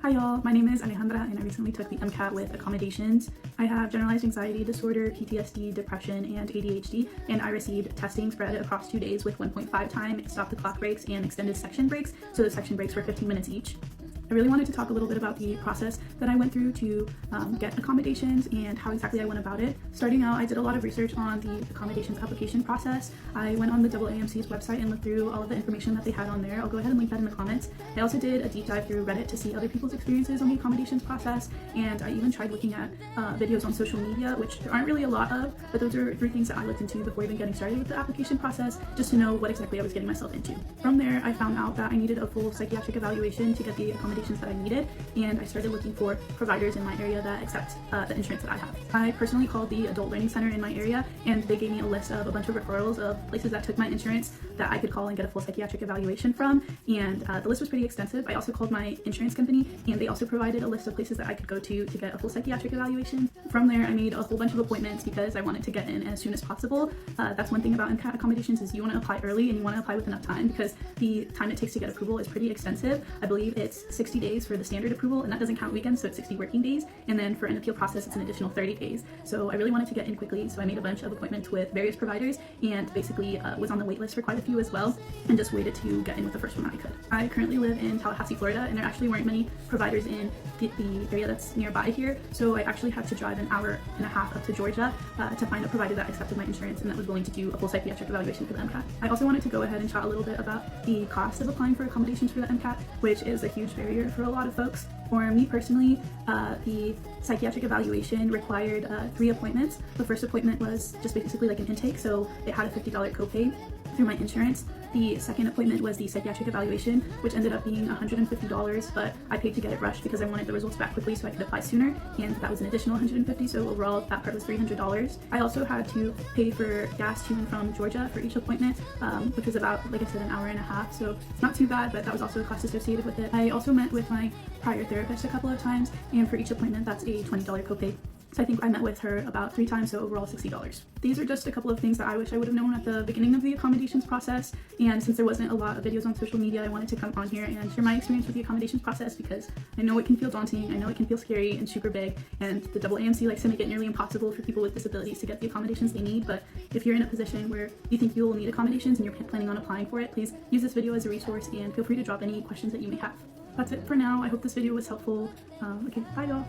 Hi y'all, my name is Alejandra and I recently took the MCAT with accommodations. I have generalized anxiety disorder, PTSD, depression, and ADHD, and I received testing spread across 2 days with 1.5 time, stop the clock breaks, and extended section breaks, so the section breaks were 15 minutes each. I really wanted to talk a little bit about the process that I went through to get accommodations and how exactly I went about it. Starting out, I did a lot of research on the accommodations application process. I went on the AAMC's website and looked through all of the information that they had on there. I'll go ahead and link that in the comments. I also did a deep dive through Reddit to see other people's experiences on the accommodations process, and I even tried looking at videos on social media, which there aren't really a lot of, but those are 3 things that I looked into before even getting started with the application process, just to know what exactly I was getting myself into. From there, I found out that I needed a full psychiatric evaluation to get the accommodations that I needed, and I started looking for providers in my area that accept the insurance that I have. I personally called the adult learning center in my area, and they gave me a list of a bunch of referrals of places that took my insurance that I could call and get a full psychiatric evaluation from, and the list was pretty extensive. I also called my insurance company, and they also provided a list of places that I could go to get a full psychiatric evaluation. From there, I made a whole bunch of appointments because I wanted to get in as soon as possible. That's one thing about MCAT accommodations is you want to apply early and you want to apply with enough time, because the time it takes to get approval is pretty extensive. I believe it's 60 days for the standard approval, and that doesn't count weekends, so it's 60 working days, and then for an appeal process it's an additional 30 days. So I really wanted to get in quickly, so I made a bunch of appointments with various providers and basically was on the wait list for quite a few as well, and just waited to get in with the first one that I could. I currently live in Tallahassee, Florida, and there actually weren't many providers in the area that's nearby here, so I actually had to drive an hour and a half up to Georgia to find a provider that accepted my insurance and that was willing to do a full psychiatric evaluation for the MCAT. I also wanted to go ahead and chat a little bit about the cost of applying for accommodations for the MCAT, which is a huge barrier for a lot of folks. For me personally, the psychiatric evaluation required 3 appointments. The first appointment was just basically like an intake, so it had a $50 copay through my insurance. The second appointment was the psychiatric evaluation, which ended up being $150, but I paid to get it rushed because I wanted the results back quickly so I could apply sooner, and that was an additional $150, so overall that part was $300. I also had to pay for gas to and from Georgia for each appointment, which was about, like I said, an hour and a half, so it's not too bad, but that was also a cost associated with it. I also met with my prior therapist a couple of times, and for each appointment that's a $20 copay. So I think I met with her about 3 times, so overall $60. These are just a couple of things that I wish I would have known at the beginning of the accommodations process, and since there wasn't a lot of videos on social media, I wanted to come on here and share my experience with the accommodations process, because I know it can feel daunting, I know it can feel scary and super big, and the AAMC likes to make it nearly impossible for people with disabilities to get the accommodations they need. But if you're in a position where you think you will need accommodations and you're planning on applying for it, please use this video as a resource and feel free to drop any questions that you may have. That's it for now. I hope this video was helpful. Okay, bye y'all.